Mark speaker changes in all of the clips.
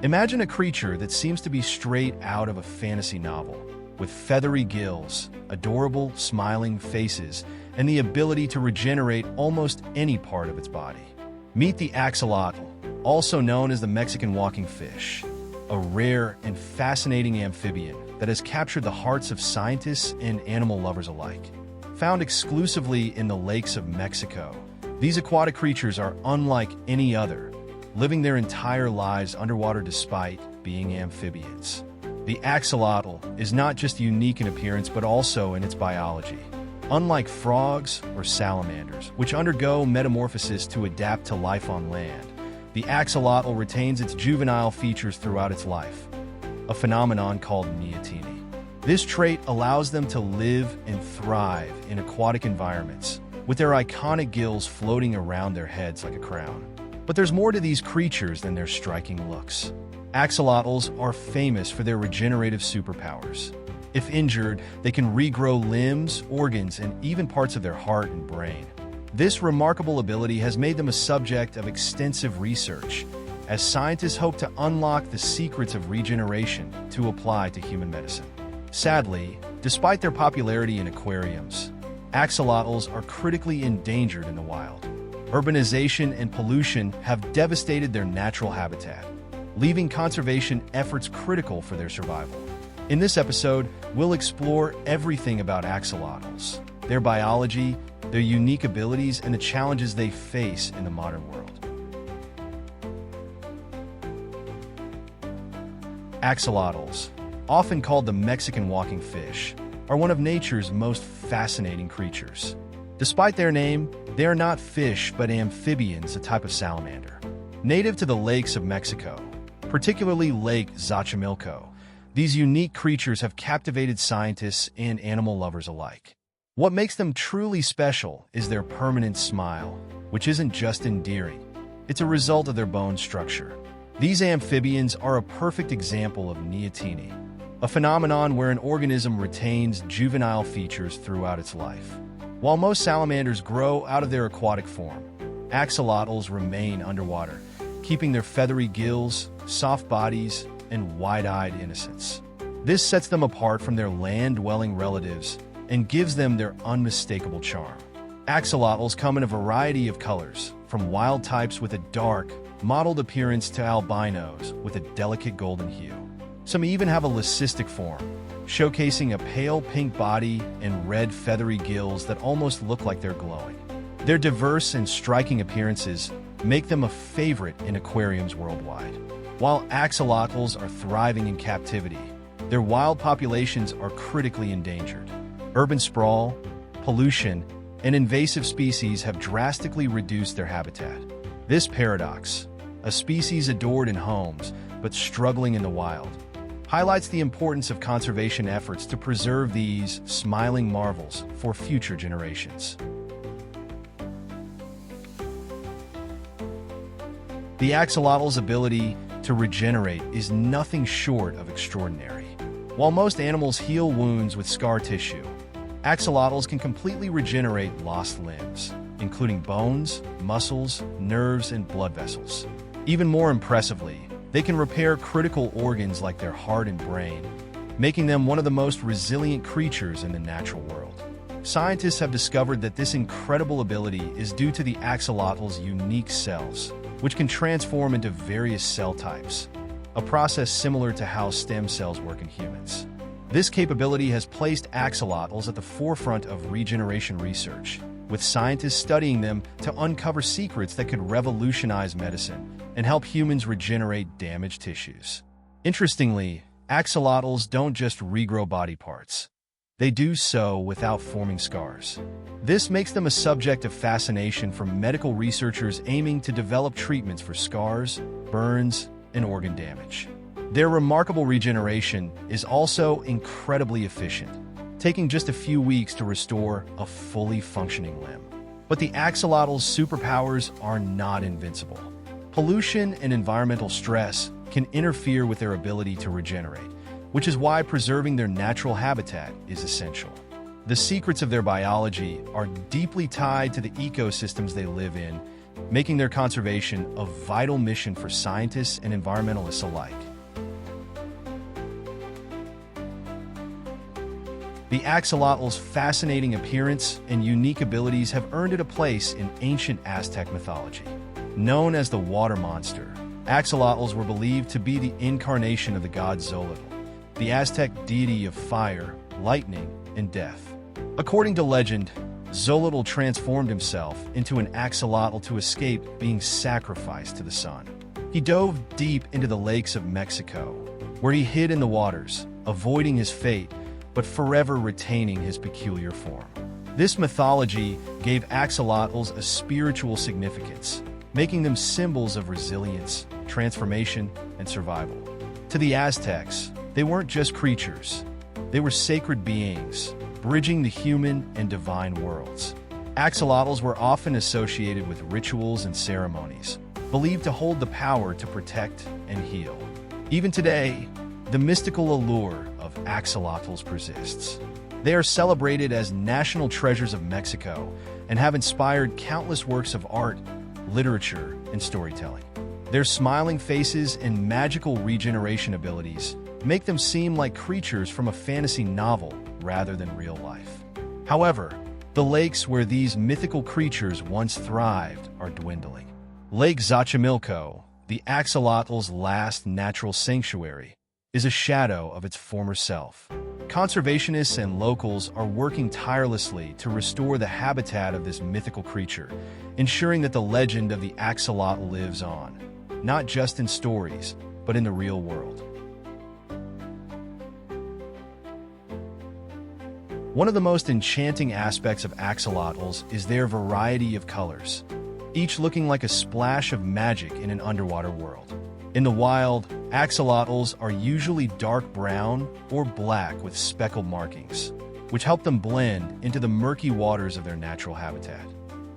Speaker 1: Imagine a creature that seems to be straight out of a fantasy novel, with feathery gills, adorable, smiling faces, and the ability to regenerate almost any part of its body. Meet the axolotl, also known as the Mexican walking fish, a rare and fascinating amphibian that has captured the hearts of scientists and animal lovers alike. Found exclusively in the lakes of Mexico, these aquatic creatures are unlike any other, living their entire lives underwater despite being amphibians. The axolotl is not just unique in appearance but also in its biology. Unlike frogs or salamanders, which undergo metamorphosis to adapt to life on land, the axolotl retains its juvenile features throughout its life, a phenomenon called neoteny. This trait allows them to live and thrive in aquatic environments, with their iconic gills floating around their heads like a crown. But there's more to these creatures than their striking looks. Axolotls are famous for their regenerative superpowers. If injured, they can regrow limbs, organs, and even parts of their heart and brain. This remarkable ability has made them a subject of extensive research, as scientists hope to unlock the secrets of regeneration to apply to human medicine. Sadly, despite their popularity in aquariums, axolotls are critically endangered in the wild. Urbanization and pollution have devastated their natural habitat, leaving conservation efforts critical for their survival. In this episode, we'll explore everything about axolotls, their biology, their unique abilities, and the challenges they face in the modern world. Axolotls, often called the Mexican walking fish, are one of nature's most fascinating creatures. Despite their name, they are not fish but amphibians, a type of salamander. Native to the lakes of Mexico, particularly Lake Xochimilco, these unique creatures have captivated scientists and animal lovers alike. What makes them truly special is their permanent smile, which isn't just endearing. It's a result of their bone structure. These amphibians are a perfect example of neoteny, a phenomenon where an organism retains juvenile features throughout its life. While most salamanders grow out of their aquatic form, axolotls remain underwater, keeping their feathery gills, soft bodies, and wide-eyed innocence. This sets them apart from their land-dwelling relatives and gives them their unmistakable charm. Axolotls come in a variety of colors, from wild types with a dark, mottled appearance to albinos with a delicate golden hue. Some even have a leucistic form, showcasing a pale pink body and red feathery gills that almost look like they're glowing. Their diverse and striking appearances make them a favorite in aquariums worldwide. While axolotls are thriving in captivity, their wild populations are critically endangered. Urban sprawl, pollution, and invasive species have drastically reduced their habitat. This paradox, a species adored in homes but struggling in the wild, highlights the importance of conservation efforts to preserve these smiling marvels for future generations. The axolotl's ability to regenerate is nothing short of extraordinary. While most animals heal wounds with scar tissue, axolotls can completely regenerate lost limbs, including bones, muscles, nerves, and blood vessels. Even more impressively, they can repair critical organs like their heart and brain, making them one of the most resilient creatures in the natural world. Scientists have discovered that this incredible ability is due to the axolotl's unique cells, which can transform into various cell types, a process similar to how stem cells work in humans. This capability has placed axolotls at the forefront of regeneration research, with scientists studying them to uncover secrets that could revolutionize medicine and help humans regenerate damaged tissues. Interestingly, axolotls don't just regrow body parts. They do so without forming scars. This makes them a subject of fascination for medical researchers aiming to develop treatments for scars, burns, and organ damage. Their remarkable regeneration is also incredibly efficient, taking just a few weeks to restore a fully functioning limb. But the axolotls' superpowers are not invincible. Pollution and environmental stress can interfere with their ability to regenerate, which is why preserving their natural habitat is essential. The secrets of their biology are deeply tied to the ecosystems they live in, making their conservation a vital mission for scientists and environmentalists alike. The axolotls' fascinating appearance and unique abilities have earned it a place in ancient Aztec mythology. Known as the water monster, axolotls were believed to be the incarnation of the god Xolotl, the Aztec deity of fire, lightning, and death. According to legend, Xolotl transformed himself into an axolotl to escape being sacrificed to the sun. He dove deep into the lakes of Mexico, where he hid in the waters, avoiding his fate, but forever retaining his peculiar form. This mythology gave axolotls a spiritual significance, making them symbols of resilience, transformation, and survival. To the Aztecs, they weren't just creatures. They were sacred beings, bridging the human and divine worlds. Axolotls were often associated with rituals and ceremonies, believed to hold the power to protect and heal. Even today, the mystical allure of axolotls persists. They are celebrated as national treasures of Mexico and have inspired countless works of art, literature, and storytelling. Their smiling faces and magical regeneration abilities make them seem like creatures from a fantasy novel rather than real life. However, the lakes where these mythical creatures once thrived are dwindling. Lake Xochimilco, the axolotls' last natural sanctuary, is a shadow of its former self. Conservationists and locals are working tirelessly to restore the habitat of this mythical creature, ensuring that the legend of the axolotl lives on, not just in stories, but in the real world. One of the most enchanting aspects of axolotls is their variety of colors, each looking like a splash of magic in an underwater world. In the wild, axolotls are usually dark brown or black with speckled markings, which help them blend into the murky waters of their natural habitat.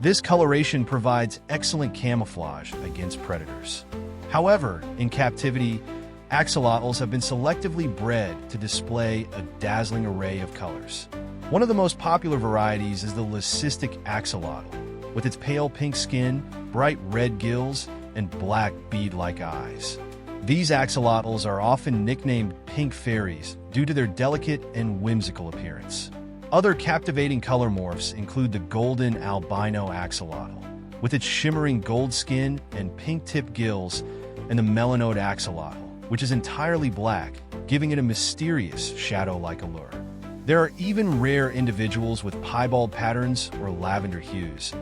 Speaker 1: This coloration provides excellent camouflage against predators. However, in captivity, axolotls have been selectively bred to display a dazzling array of colors. One of the most popular varieties is the leucistic axolotl, with its pale pink skin, bright red gills, and black bead-like eyes. These axolotls are often nicknamed pink fairies due to their delicate and whimsical appearance. Other captivating color morphs include the golden albino axolotl, with its shimmering gold skin and pink-tipped gills, and the melanode axolotl, which is entirely black, giving it a mysterious shadow-like allure. There are even rare individuals with piebald patterns or lavender hues,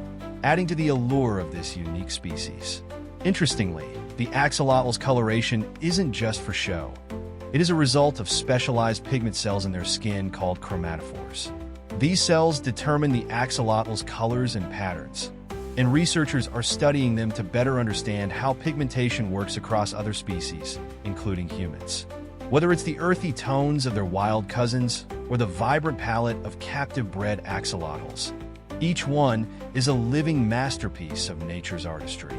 Speaker 1: adding to the allure of this unique species. Interestingly, the axolotl's coloration isn't just for show. It is a result of specialized pigment cells in their skin called chromatophores. These cells determine the axolotl's colors and patterns, and researchers are studying them to better understand how pigmentation works across other species, including humans. Whether it's the earthy tones of their wild cousins or the vibrant palette of captive-bred axolotls, each one is a living masterpiece of nature's artistry.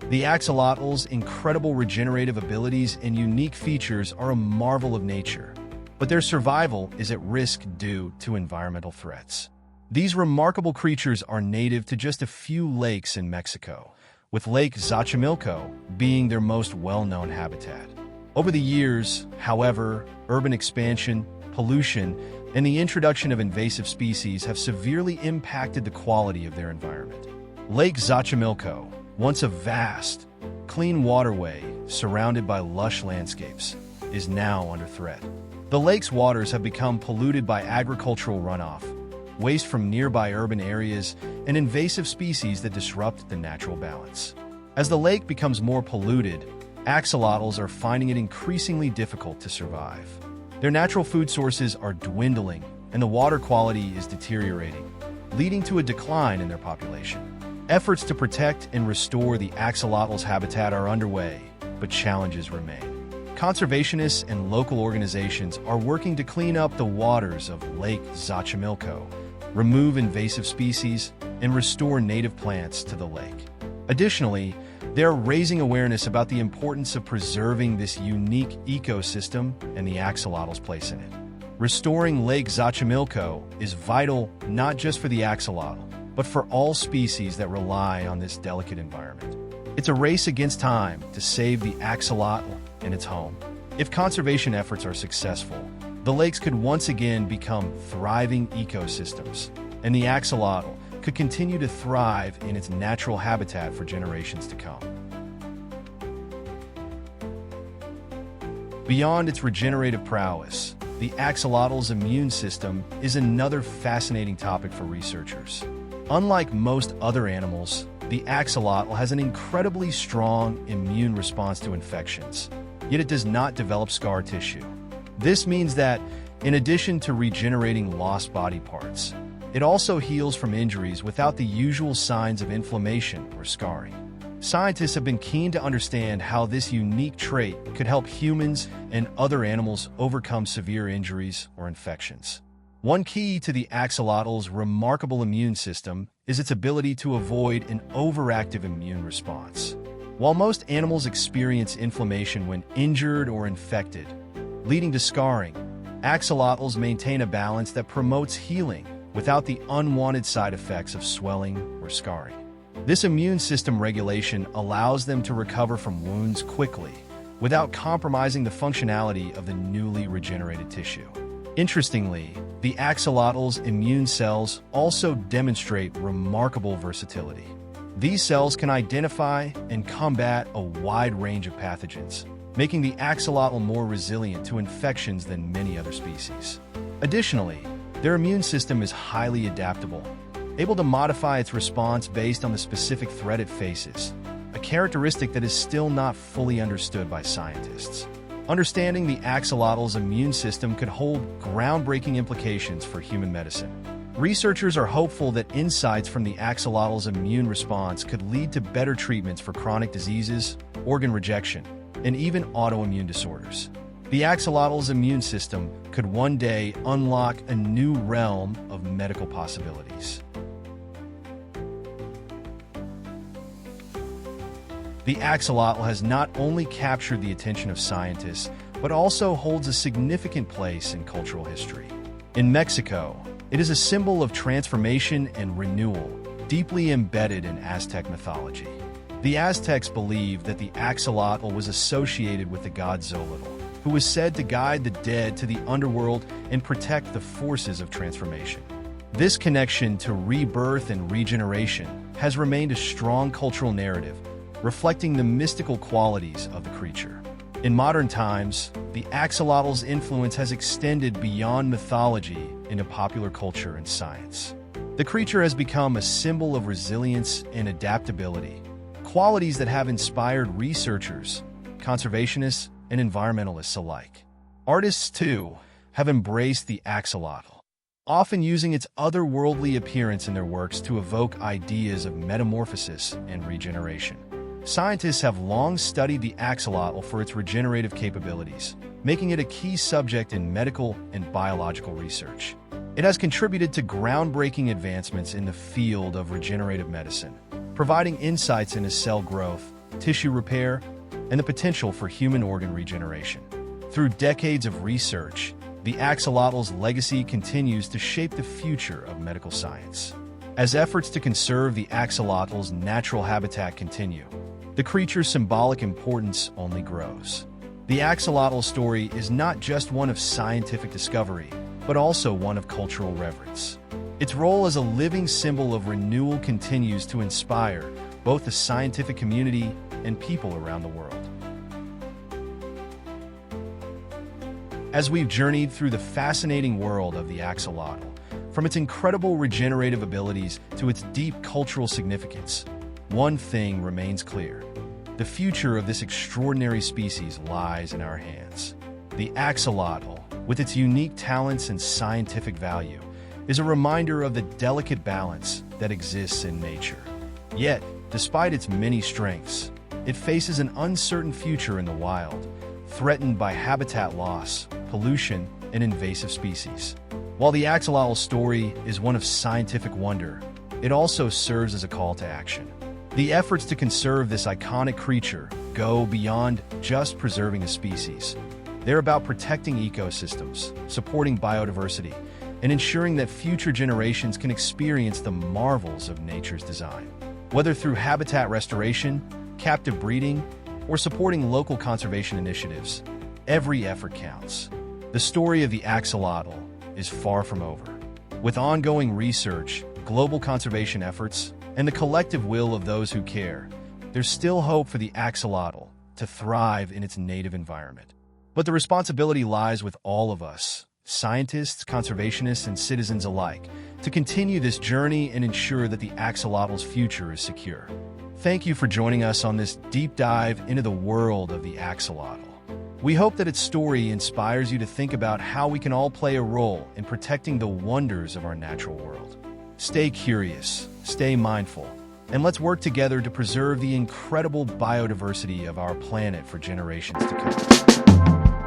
Speaker 1: The axolotls' incredible regenerative abilities and unique features are a marvel of nature, but their survival is at risk due to environmental threats. These remarkable creatures are native to just a few lakes in Mexico, with Lake Xochimilco being their most well-known habitat. Over the years, however, urban expansion, pollution, and the introduction of invasive species have severely impacted the quality of their environment. Lake Xochimilco, once a vast, clean waterway surrounded by lush landscapes, is now under threat. The lake's waters have become polluted by agricultural runoff, waste from nearby urban areas, and invasive species that disrupt the natural balance. As the lake becomes more polluted, axolotls are finding it increasingly difficult to survive. Their natural food sources are dwindling, and the water quality is deteriorating, leading to a decline in their population. Efforts to protect and restore the axolotls' habitat are underway, but challenges remain. Conservationists and local organizations are working to clean up the waters of Lake Xochimilco, remove invasive species, and restore native plants to the lake. Additionally, they're raising awareness about the importance of preserving this unique ecosystem and the axolotls' place in it. Restoring Lake Xochimilco is vital not just for the axolotl, but for all species that rely on this delicate environment. It's a race against time to save the axolotl and its home. If conservation efforts are successful, the lakes could once again become thriving ecosystems, and the axolotl could continue to thrive in its natural habitat for generations to come. Beyond its regenerative prowess, the axolotl's immune system is another fascinating topic for researchers. Unlike most other animals, the axolotl has an incredibly strong immune response to infections, yet it does not develop scar tissue. This means that, in addition to regenerating lost body parts, it also heals from injuries without the usual signs of inflammation or scarring. Scientists have been keen to understand how this unique trait could help humans and other animals overcome severe injuries or infections. One key to the axolotl's remarkable immune system is its ability to avoid an overactive immune response. While most animals experience inflammation when injured or infected, leading to scarring, axolotls maintain a balance that promotes healing without the unwanted side effects of swelling or scarring. This immune system regulation allows them to recover from wounds quickly, without compromising the functionality of the newly regenerated tissue. Interestingly, the axolotl's immune cells also demonstrate remarkable versatility. These cells can identify and combat a wide range of pathogens, making the axolotl more resilient to infections than many other species. Additionally, their immune system is highly adaptable, able to modify its response based on the specific threat it faces, a characteristic that is still not fully understood by scientists. Understanding the axolotl's immune system could hold groundbreaking implications for human medicine. Researchers are hopeful that insights from the axolotl's immune response could lead to better treatments for chronic diseases, organ rejection, and even autoimmune disorders. The axolotl's immune system could one day unlock a new realm of medical possibilities. The axolotl has not only captured the attention of scientists, but also holds a significant place in cultural history. In Mexico, it is a symbol of transformation and renewal, deeply embedded in Aztec mythology. The Aztecs believed that the axolotl was associated with the god Xolotl, who was said to guide the dead to the underworld and protect the forces of transformation. This connection to rebirth and regeneration has remained a strong cultural narrative, reflecting the mystical qualities of the creature. In modern times, the axolotl's influence has extended beyond mythology into popular culture and science. The creature has become a symbol of resilience and adaptability, qualities that have inspired researchers, conservationists, and environmentalists alike. Artists, too, have embraced the axolotl, often using its otherworldly appearance in their works to evoke ideas of metamorphosis and regeneration. Scientists have long studied the axolotl for its regenerative capabilities, making it a key subject in medical and biological research. It has contributed to groundbreaking advancements in the field of regenerative medicine, providing insights into cell growth, tissue repair, and the potential for human organ regeneration. Through decades of research, the axolotl's legacy continues to shape the future of medical science. As efforts to conserve the axolotl's natural habitat continue, the creature's symbolic importance only grows. The axolotl story is not just one of scientific discovery, but also one of cultural reverence. Its role as a living symbol of renewal continues to inspire both the scientific community and people around the world. As we've journeyed through the fascinating world of the axolotl, from its incredible regenerative abilities to its deep cultural significance, one thing remains clear. The future of this extraordinary species lies in our hands. The axolotl, with its unique talents and scientific value, is a reminder of the delicate balance that exists in nature. Yet, despite its many strengths, it faces an uncertain future in the wild, threatened by habitat loss, pollution, and invasive species. While the axolotl's story is one of scientific wonder, it also serves as a call to action. The efforts to conserve this iconic creature go beyond just preserving a species. They're about protecting ecosystems, supporting biodiversity, and ensuring that future generations can experience the marvels of nature's design. Whether through habitat restoration, captive breeding, or supporting local conservation initiatives, every effort counts. The story of the axolotl is far from over. With ongoing research, global conservation efforts, and the collective will of those who care, there's still hope for the axolotl to thrive in its native environment. But the responsibility lies with all of us, scientists, conservationists, and citizens alike, to continue this journey and ensure that the axolotl's future is secure. Thank you for joining us on this deep dive into the world of the axolotl. We hope that its story inspires you to think about how we can all play a role in protecting the wonders of our natural world. Stay curious, stay mindful, and let's work together to preserve the incredible biodiversity of our planet for generations to come.